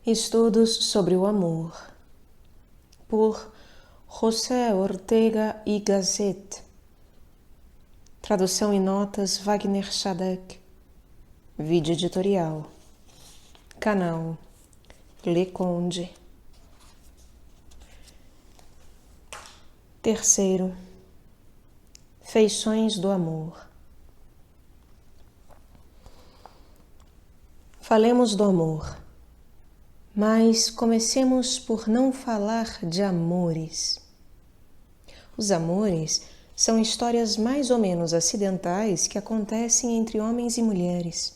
Estudos sobre o amor, por José Ortega y Gasset. Tradução e notas Wagner Chadec. Vídeo editorial. Canal Le Conde. Terceiro, feições do amor. Falemos do amor, mas comecemos por não falar de amores. Os amores são histórias mais ou menos acidentais que acontecem entre homens e mulheres.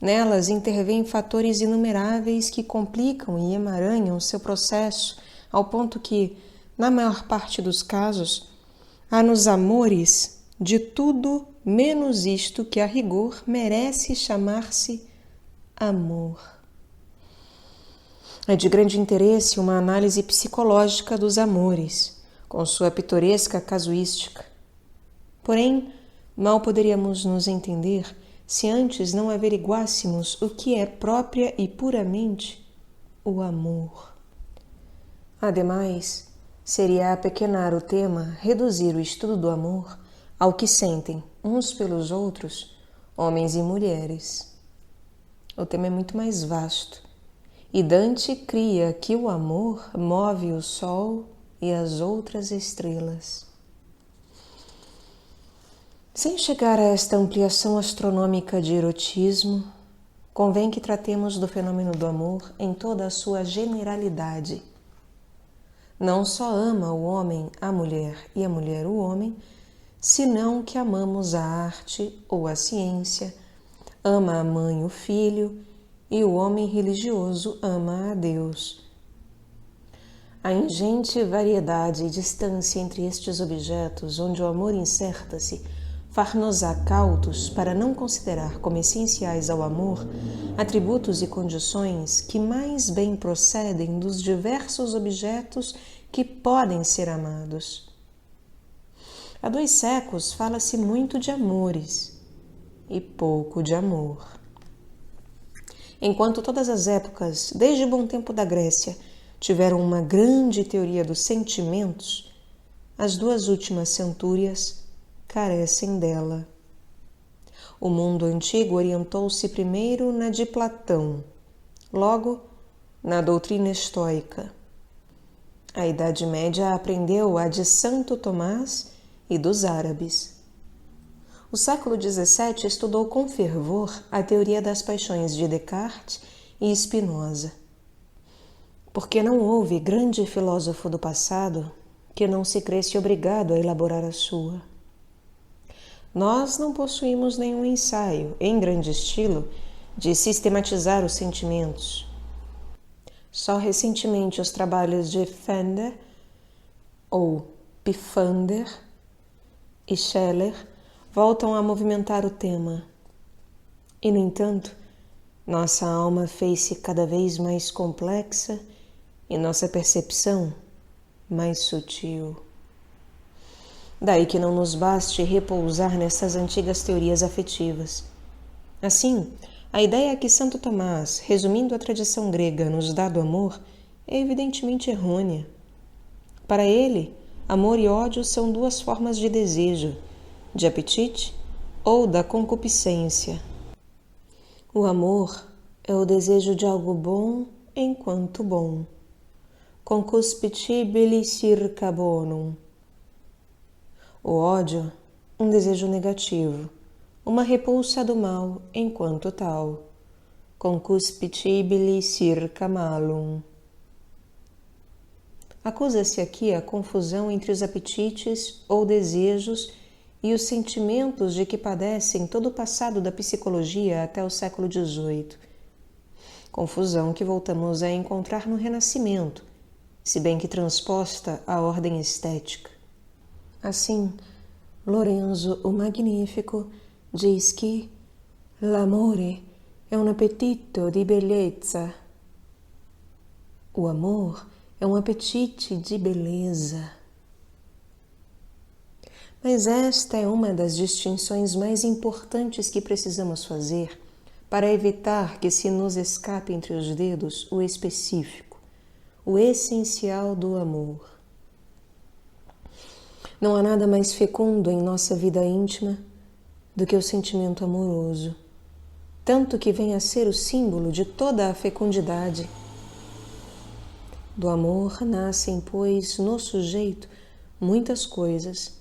Nelas intervêm fatores inumeráveis que complicam e emaranham seu processo, ao ponto que, na maior parte dos casos, há nos amores de tudo menos isto que a rigor merece chamar-se amor. É de grande interesse uma análise psicológica dos amores, com sua pitoresca casuística. Porém, mal poderíamos nos entender se antes não averiguássemos o que é própria e puramente o amor. Ademais, seria apequenar o tema reduzir o estudo do amor ao que sentem uns pelos outros, homens e mulheres. O tema é muito mais vasto, e Dante cria que o amor move o sol e as outras estrelas. Sem chegar a esta ampliação astronômica de erotismo, convém que tratemos do fenômeno do amor em toda a sua generalidade. Não só ama o homem a mulher e a mulher o homem, senão que amamos a arte ou a ciência, ama a mãe o filho e o homem religioso ama a Deus. A ingente variedade e distância entre estes objetos, onde o amor inserta-se, far-nos-á cautos para não considerar como essenciais ao amor atributos e condições que mais bem procedem dos diversos objetos que podem ser amados. Há 2 séculos fala-se muito de amores e pouco de amor. Enquanto todas as épocas, desde o bom tempo da Grécia, tiveram uma grande teoria dos sentimentos, as 2 últimas centúrias carecem dela. O mundo antigo orientou-se primeiro na de Platão, logo na doutrina estoica. A Idade Média aprendeu a de Santo Tomás e dos árabes. O século XVII estudou com fervor a teoria das paixões de Descartes e Spinoza. Porque não houve grande filósofo do passado que não se cresse obrigado a elaborar a sua. Nós não possuímos nenhum ensaio, em grande estilo, de sistematizar os sentimentos. Só recentemente os trabalhos de Fender ou Pifander e Scheller voltam a movimentar o tema. E, no entanto, nossa alma fez-se cada vez mais complexa e nossa percepção mais sutil. Daí que não nos baste repousar nessas antigas teorias afetivas. Assim, a ideia que Santo Tomás, resumindo a tradição grega, nos dá do amor é evidentemente errônea. Para ele, amor e ódio são 2 formas de desejo, de apetite ou da concupiscência. O amor é o desejo de algo bom enquanto bom. Concuspicibili circa bonum. O ódio, um desejo negativo, uma repulsa do mal enquanto tal. Concuspicibili circa malum. Acusa-se aqui a confusão entre os apetites ou desejos e os sentimentos de que padecem todo o passado da psicologia até o século XVIII. Confusão que voltamos a encontrar no Renascimento, se bem que transposta à ordem estética. Assim, Lorenzo o Magnifico diz que l'amore è un appetito di bellezza. O amor é um apetite de beleza. Mas esta é uma das distinções mais importantes que precisamos fazer para evitar que se nos escape entre os dedos o específico, o essencial do amor. Não há nada mais fecundo em nossa vida íntima do que o sentimento amoroso, tanto que vem a ser o símbolo de toda a fecundidade. Do amor nascem, pois, no sujeito muitas coisas,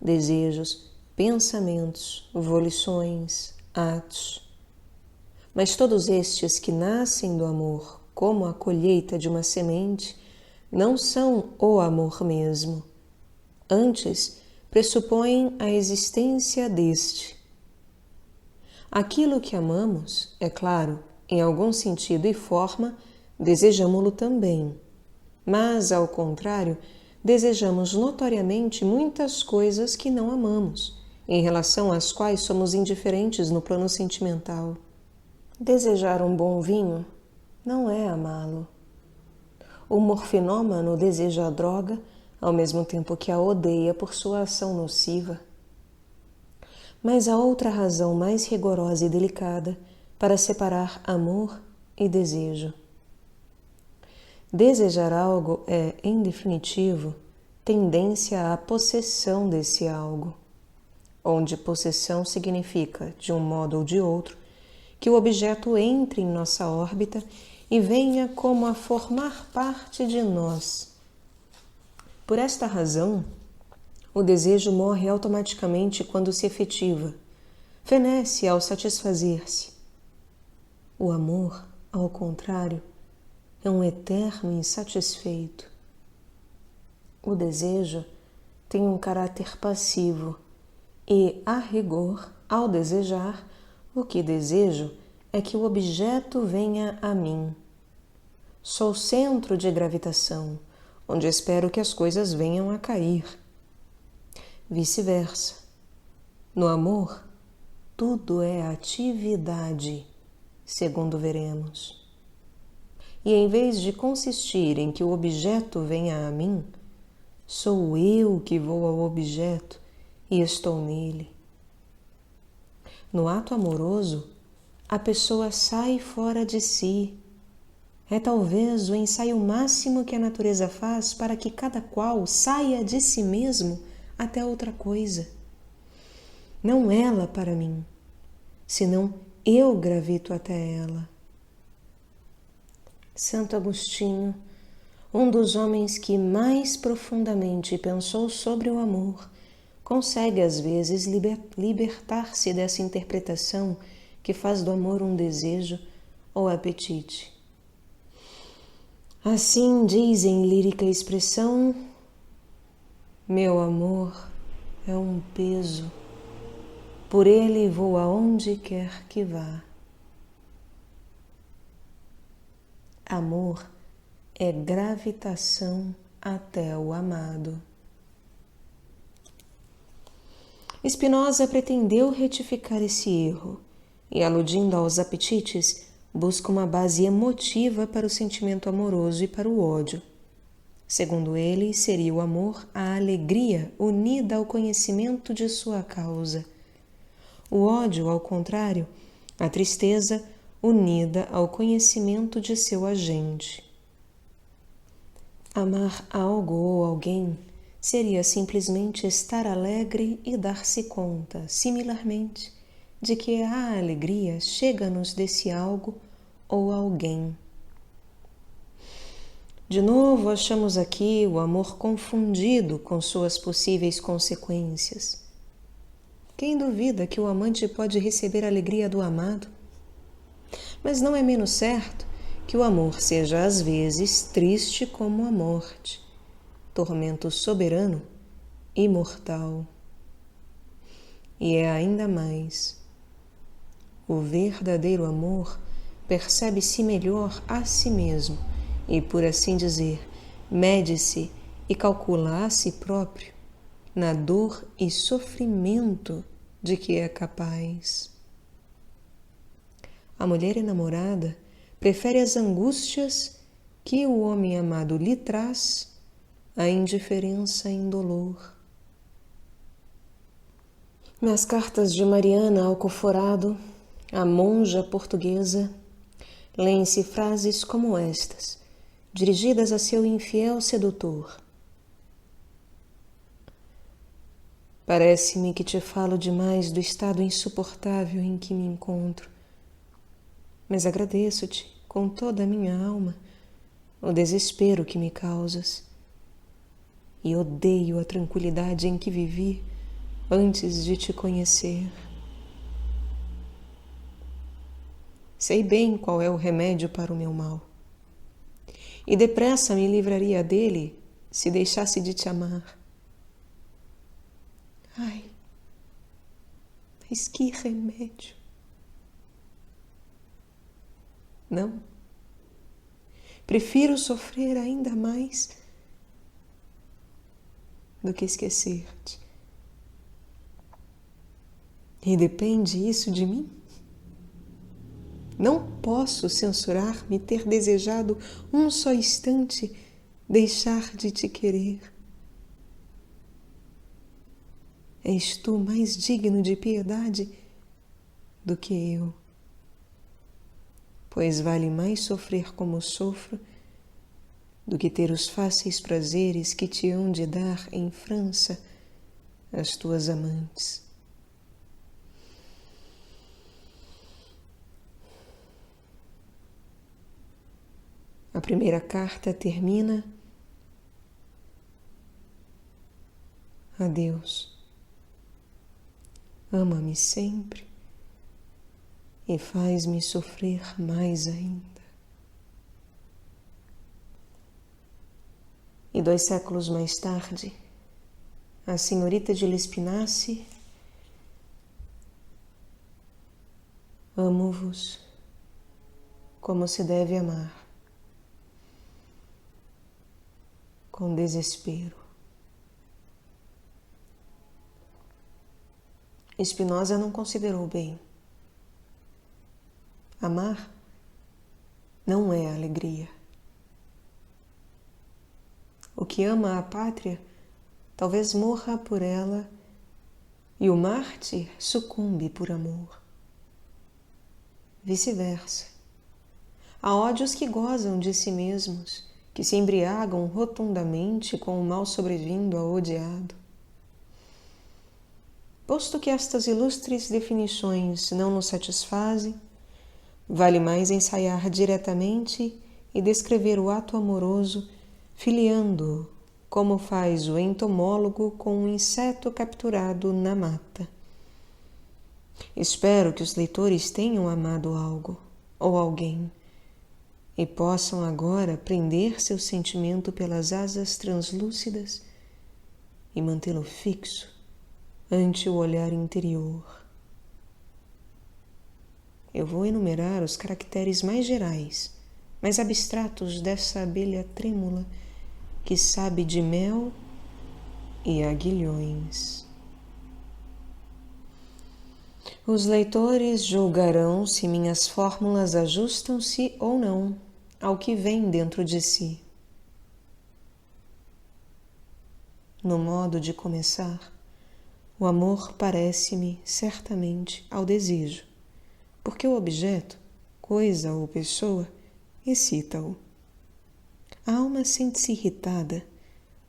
desejos, pensamentos, volições, atos. Mas todos estes que nascem do amor, como a colheita de uma semente, não são o amor mesmo. Antes, pressupõem a existência deste. Aquilo que amamos, é claro, em algum sentido e forma, desejamo-lo também. Mas, ao contrário, desejamos notoriamente muitas coisas que não amamos, em relação às quais somos indiferentes no plano sentimental. Desejar um bom vinho não é amá-lo. O morfinômano deseja a droga ao mesmo tempo que a odeia por sua ação nociva. Mas há outra razão mais rigorosa e delicada para separar amor e desejo. Desejar algo é, em definitivo, tendência à possessão desse algo, onde possessão significa, de um modo ou de outro, que o objeto entre em nossa órbita e venha como a formar parte de nós. Por esta razão, o desejo morre automaticamente quando se efetiva, fenece ao satisfazer-se. O amor, ao contrário, é um eterno insatisfeito. O desejo tem um caráter passivo e, a rigor, ao desejar, o que desejo é que o objeto venha a mim. Sou centro de gravitação, onde espero que as coisas venham a cair. Vice-versa. No amor, tudo é atividade, segundo veremos. E em vez de consistir em que o objeto venha a mim, sou eu que vou ao objeto e estou nele. No ato amoroso, a pessoa sai fora de si. É talvez o ensaio máximo que a natureza faz para que cada qual saia de si mesmo até outra coisa. Não ela para mim, senão eu gravito até ela. Santo Agostinho, um dos homens que mais profundamente pensou sobre o amor, consegue às vezes libertar-se dessa interpretação que faz do amor um desejo ou apetite. Assim diz em lírica expressão: meu amor é um peso, por ele vou aonde quer que vá. Amor é gravitação até o amado. Spinoza pretendeu retificar esse erro e, aludindo aos apetites, busca uma base emotiva para o sentimento amoroso e para o ódio. Segundo ele, seria o amor a alegria unida ao conhecimento de sua causa. O ódio, ao contrário, a tristeza unida ao conhecimento de seu agente. Amar algo ou alguém seria simplesmente estar alegre e dar-se conta, similarmente, de que a alegria chega-nos desse algo ou alguém. De novo, achamos aqui o amor confundido com suas possíveis consequências. Quem duvida que o amante pode receber a alegria do amado? Mas não é menos certo que o amor seja às vezes triste como a morte, tormento soberano, imortal. E é ainda mais. O verdadeiro amor percebe-se melhor a si mesmo e, por assim dizer, mede-se e calcula a si próprio na dor e sofrimento de que é capaz. A mulher enamorada prefere as angústias que o homem amado lhe traz à indiferença indolor. Nas cartas de Mariana Alcoforado, A monja portuguesa lê-se frases como estas, dirigidas a seu infiel sedutor. Parece-me que te falo demais do estado insuportável em que me encontro, mas agradeço-te com toda a minha alma o desespero que me causas e odeio a tranquilidade em que vivi antes de te conhecer. Sei bem qual é o remédio para o meu mal e depressa me livraria dele se deixasse de te amar. Ai, mas que remédio! Não, prefiro sofrer ainda mais do que esquecer-te. E depende isso de mim? Não posso censurar-me ter desejado um só instante deixar de te querer. És tu mais digno de piedade do que eu, pois vale mais sofrer como sofro do que ter os fáceis prazeres que te hão de dar em França as tuas amantes. A primeira carta termina: adeus, ama-me sempre e faz-me sofrer mais ainda. E 2 séculos mais tarde, a senhorita de Lespinasse: amo-vos como se deve amar, com desespero. Spinoza não considerou bem. Amar não é alegria. O que ama a pátria talvez morra por ela e o mártir sucumbe por amor. Vice-versa. Há ódios que gozam de si mesmos, que se embriagam rotundamente com o mal sobrevindo ao odiado. Posto que estas ilustres definições não nos satisfazem, vale mais ensaiar diretamente e descrever o ato amoroso, filiando-o, como faz o entomólogo com um inseto capturado na mata. Espero que os leitores tenham amado algo ou alguém e possam agora prender seu sentimento pelas asas translúcidas e mantê-lo fixo ante o olhar interior. Eu vou enumerar os caracteres mais gerais, mais abstratos dessa abelha trêmula que sabe de mel e aguilhões. Os leitores julgarão se minhas fórmulas ajustam-se ou não ao que vem dentro de si. No modo de começar, o amor parece-me certamente ao desejo, porque o objeto, coisa ou pessoa, excita-o. A alma sente-se irritada,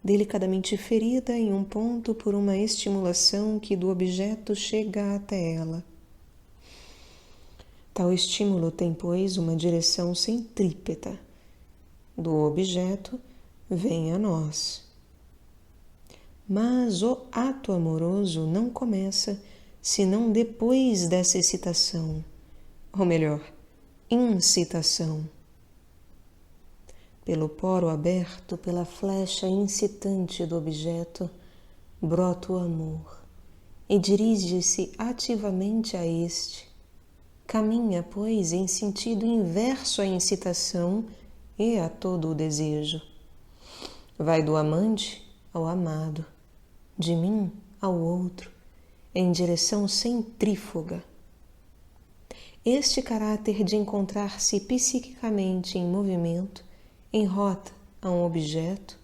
delicadamente ferida em um ponto por uma estimulação que do objeto chega até ela. Tal estímulo tem, pois, uma direção centrípeta. Do objeto vem a nós. Mas o ato amoroso não começa senão depois dessa excitação, ou melhor, incitação. Pelo poro aberto, pela flecha incitante do objeto, brota o amor e dirige-se ativamente a este. Caminha, pois, em sentido inverso à incitação e a todo o desejo. Vai do amante ao amado, de mim ao outro, em direção centrífuga. Este caráter de encontrar-se psiquicamente em movimento, em rota a um objeto,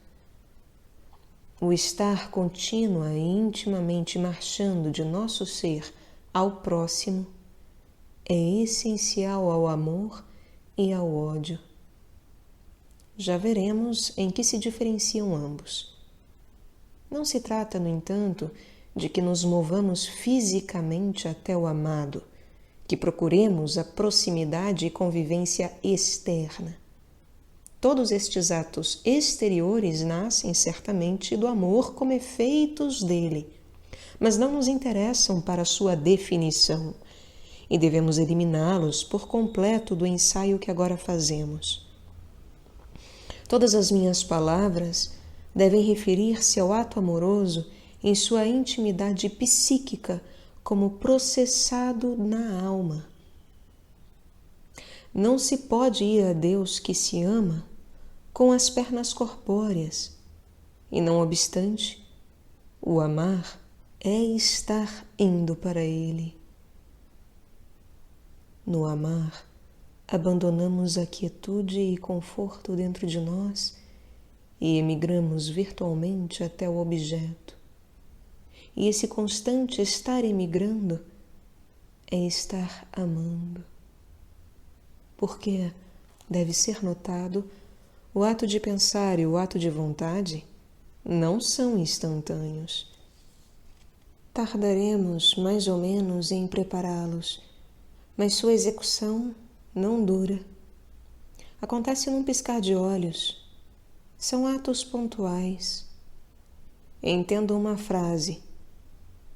o estar contínua e intimamente marchando de nosso ser ao próximo, é essencial ao amor e ao ódio. Já veremos em que se diferenciam ambos. Não se trata, no entanto, de que nos movamos fisicamente até o amado, que procuremos a proximidade e convivência externa. Todos estes atos exteriores nascem certamente do amor como efeitos dele, mas não nos interessam para sua definição, e devemos eliminá-los por completo do ensaio que agora fazemos. Todas as minhas palavras devem referir-se ao ato amoroso em sua intimidade psíquica como processado na alma. Não se pode ir a Deus que se ama com as pernas corpóreas, e não obstante, o amar é estar indo para Ele. No amar, abandonamos a quietude e conforto dentro de nós e emigramos virtualmente até o objeto. E esse constante estar emigrando é estar amando. Porque, deve ser notado, o ato de pensar e o ato de vontade não são instantâneos. Tardaremos mais ou menos em prepará-los, mas sua execução não dura. Acontece num piscar de olhos. São atos pontuais. Entendo uma frase.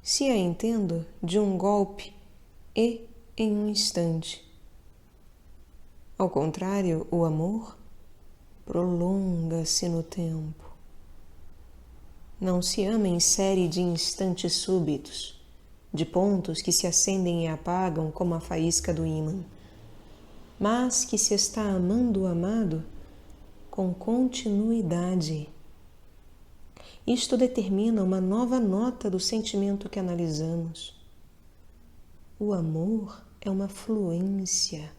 Se a entendo, de um golpe e em um instante. Ao contrário, o amor prolonga-se no tempo. Não se ama em série de instantes súbitos, de pontos que se acendem e apagam como a faísca do ímã, mas que se está amando o amado com continuidade. Isto determina uma nova nota do sentimento que analisamos. O amor é uma fluência,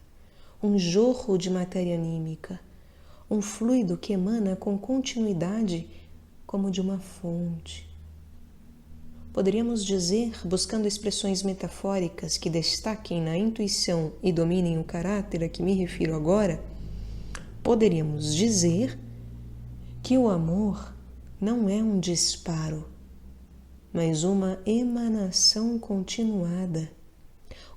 um jorro de matéria anímica, um fluido que emana com continuidade como de uma fonte. Poderíamos dizer, buscando expressões metafóricas que destaquem na intuição e dominem o caráter a que me refiro agora, poderíamos dizer que o amor não é um disparo, mas uma emanação continuada,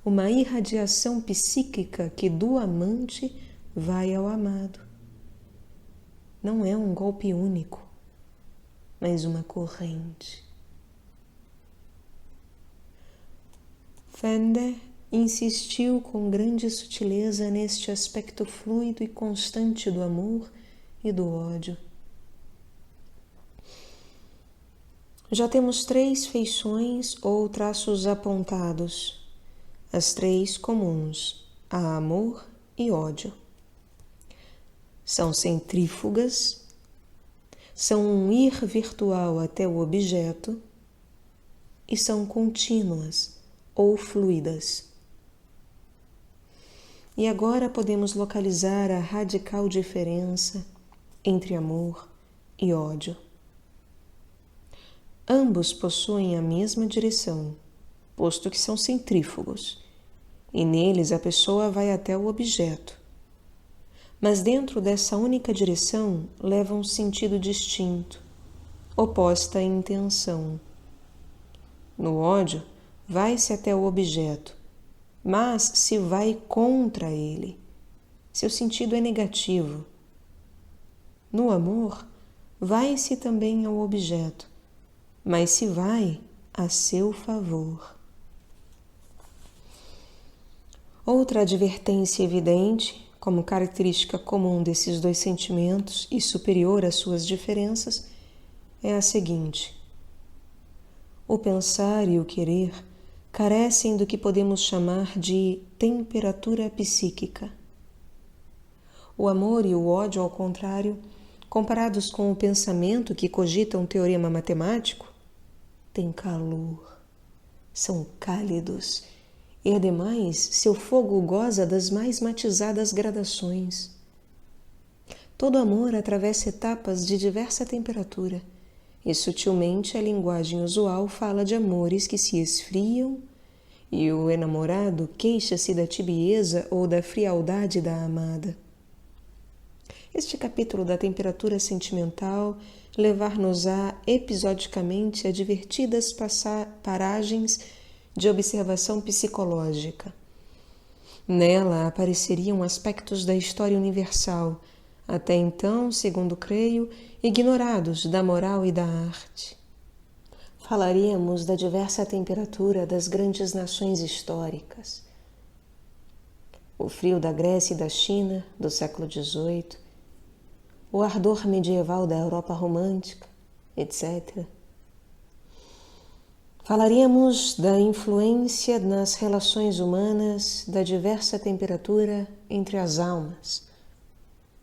uma irradiação psíquica que do amante vai ao amado. Não é um golpe único, mas uma corrente. Fender insistiu com grande sutileza neste aspecto fluido e constante do amor e do ódio. Já temos 3 feições ou traços apontados, as 3 comuns a amor e ódio. São centrífugas, são um ir virtual até o objeto e são contínuas ou fluidas. E agora podemos localizar a radical diferença entre amor e ódio. Ambos possuem a mesma direção, posto que são centrífugos, e neles a pessoa vai até o objeto. Mas dentro dessa única direção leva um sentido distinto, oposta à intenção. No ódio, vai-se até o objeto, mas se vai contra ele. Seu sentido é negativo. No amor, vai-se também ao objeto, mas se vai a seu favor. Outra advertência evidente, como característica comum desses 2 sentimentos e superior às suas diferenças, é a seguinte: o pensar e o querer carecem do que podemos chamar de temperatura psíquica. O amor e o ódio, ao contrário, comparados com o pensamento que cogita um teorema matemático, têm calor, são cálidos e, ademais, seu fogo goza das mais matizadas gradações. Todo amor atravessa etapas de diversa temperatura, e sutilmente a linguagem usual fala de amores que se esfriam e o enamorado queixa-se da tibieza ou da frialdade da amada. Este capítulo da temperatura sentimental levar-nos-á episodicamente a divertidas paragens de observação psicológica. Nela apareceriam aspectos da história universal, até então, segundo creio, ignorados da moral e da arte. Falaríamos da diversa temperatura das grandes nações históricas. O frio da Grécia e da China, do século XVIII, o ardor medieval da Europa romântica, etc. Falaríamos da influência nas relações humanas da diversa temperatura entre as almas.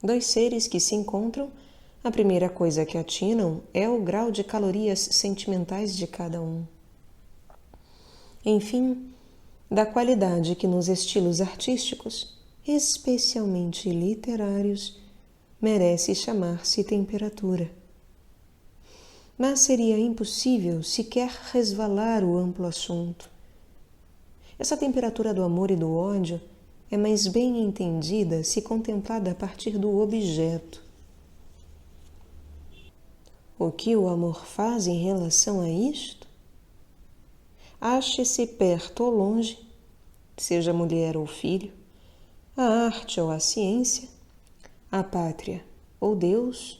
Dois seres que se encontram, a primeira coisa que atinam é o grau de calorias sentimentais de cada um. Enfim, da qualidade que nos estilos artísticos, especialmente literários, merece chamar-se temperatura. Mas seria impossível sequer resvalar o amplo assunto. Essa temperatura do amor e do ódio é mais bem entendida se contemplada a partir do objeto. O que o amor faz em relação a isto? Ache-se perto ou longe, seja mulher ou filho, a arte ou a ciência, a pátria ou Deus,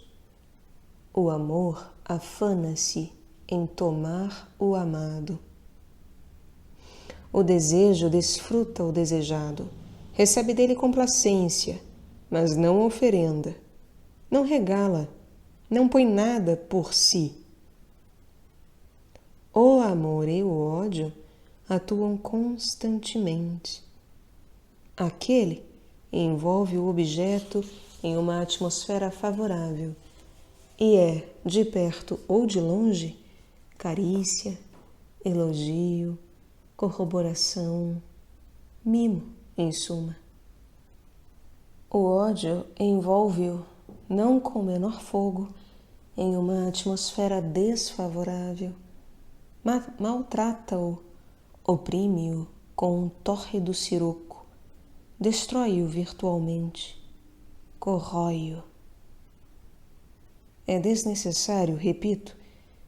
o amor afana-se em tomar o amado. O desejo desfruta o desejado, recebe dele complacência, mas não oferenda, não regala, não põe nada por si. O amor e o ódio atuam constantemente. Aquele envolve o objeto em uma atmosfera favorável e é, de perto ou de longe, carícia, elogio, corroboração, mimo, em suma. O ódio envolve-o, não com menor fogo, em uma atmosfera desfavorável, maltrata-o, oprime-o com um tórrido siroco, destrói-o virtualmente, corrói-o. É desnecessário, repito,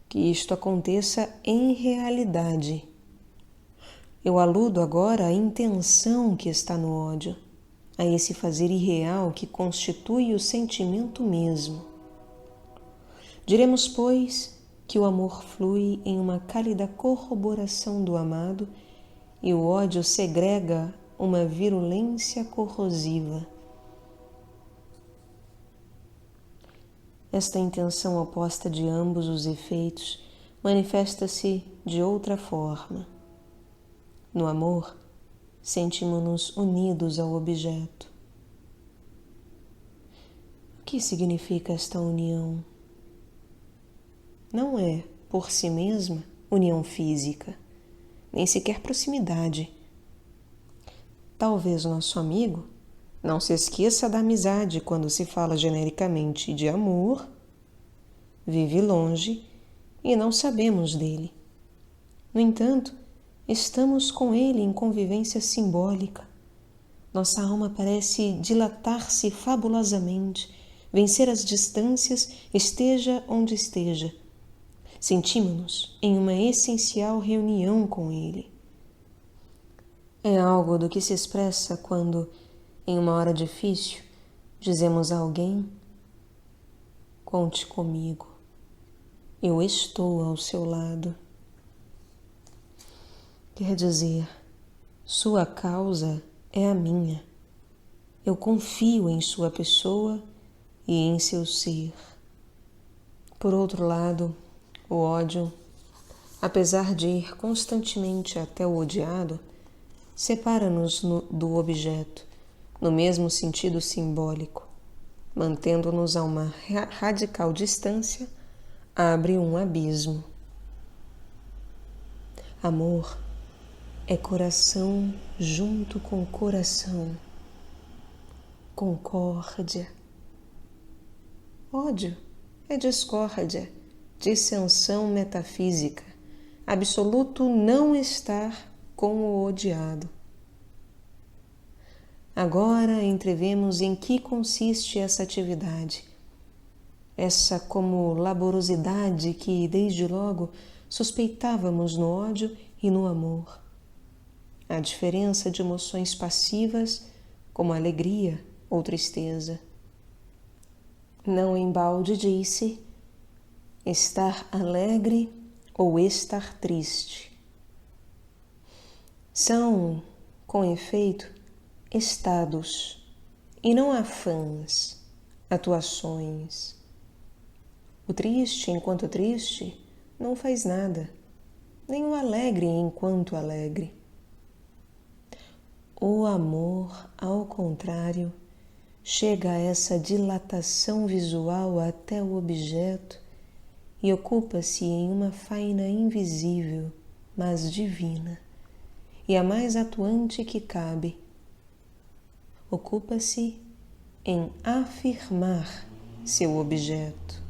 que isto aconteça em realidade. Eu aludo agora à intenção que está no ódio, a esse fazer irreal que constitui o sentimento mesmo. Diremos, pois, que o amor flui em uma cálida corroboração do amado e o ódio segrega uma virulência corrosiva. Esta intenção oposta de ambos os efeitos manifesta-se de outra forma. No amor, sentimos-nos unidos ao objeto. O que significa esta união? Não é, por si mesma, união física, nem sequer proximidade. Talvez nosso amigo não se esqueça da amizade quando se fala genericamente de amor, vive longe e não sabemos dele. No entanto, estamos com ele em convivência simbólica. Nossa alma parece dilatar-se fabulosamente, vencer as distâncias, esteja onde esteja. Sentimos-nos em uma essencial reunião com ele. É algo do que se expressa quando, em uma hora difícil, dizemos a alguém: conte comigo, eu estou ao seu lado. Quer dizer, sua causa é a minha. Eu confio em sua pessoa e em seu ser. Por outro lado, o ódio, apesar de ir constantemente até o odiado, separa-nos do objeto, no mesmo sentido simbólico. Mantendo-nos a uma radical distância, abre um abismo. Amor é coração junto com coração. Concórdia. Ódio é discórdia, dissensão metafísica, absoluto não estar com o odiado. Agora entrevemos em que consiste essa atividade, essa como laborosidade que, desde logo, suspeitávamos no ódio e no amor. A diferença de emoções passivas, como alegria ou tristeza. Não embalde disse estar alegre ou estar triste. São, com efeito, estados e não afãs, atuações. O triste, enquanto triste, não faz nada, nem o alegre enquanto alegre. O amor, ao contrário, chega a essa dilatação visual até o objeto e ocupa-se em uma faina invisível, mas divina, e a mais atuante que cabe. Ocupa-se em afirmar seu objeto.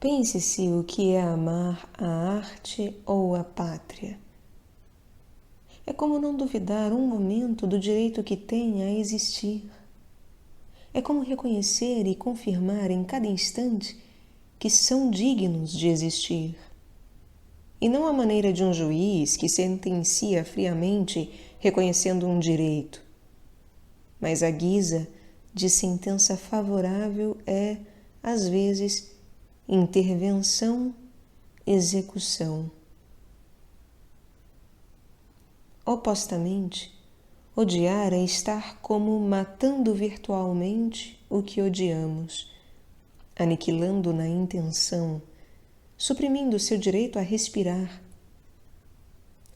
Pense-se o que é amar a arte ou a pátria. É como não duvidar um momento do direito que tem a existir. É como reconhecer e confirmar em cada instante que são dignos de existir. E não à maneira de um juiz que sentencia friamente reconhecendo um direito, mas a guisa de sentença favorável é, às vezes, intervenção, execução. Opostamente, odiar é estar como matando virtualmente o que odiamos, aniquilando na intenção, suprimindo seu direito a respirar.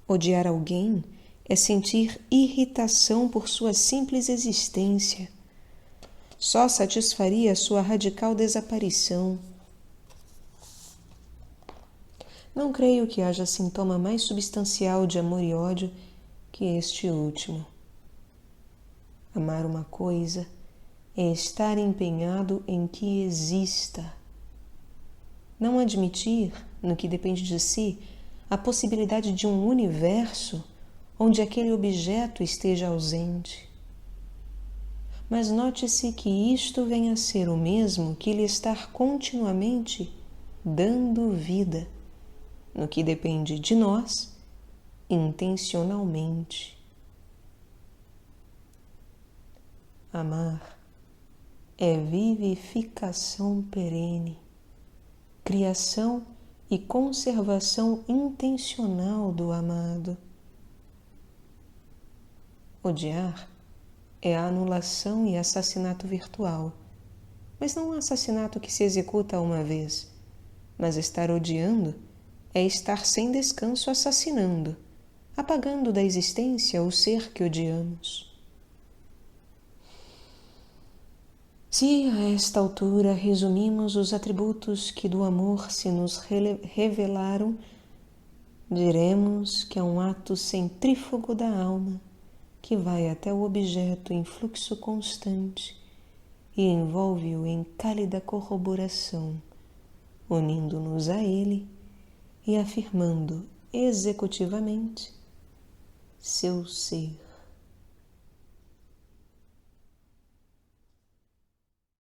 Odiar alguém é sentir irritação por sua simples existência. Só satisfaria sua radical desaparição. Não creio que haja sintoma mais substancial de amor e ódio que este último. Amar uma coisa é estar empenhado em que exista. Não admitir, no que depende de si, a possibilidade de um universo onde aquele objeto esteja ausente. Mas note-se que isto vem a ser o mesmo que lhe estar continuamente dando vida, no que depende de nós, intencionalmente. Amar é vivificação perene, criação e conservação intencional do amado. Odiar é a anulação e assassinato virtual, mas não um assassinato que se executa uma vez, mas estar odiando é estar sem descanso assassinando, apagando da existência o ser que odiamos. Se a esta altura resumimos os atributos que do amor se nos revelaram, diremos que é um ato centrífugo da alma que vai até o objeto em fluxo constante e envolve-o em cálida corroboração, unindo-nos a ele e afirmando executivamente seu ser.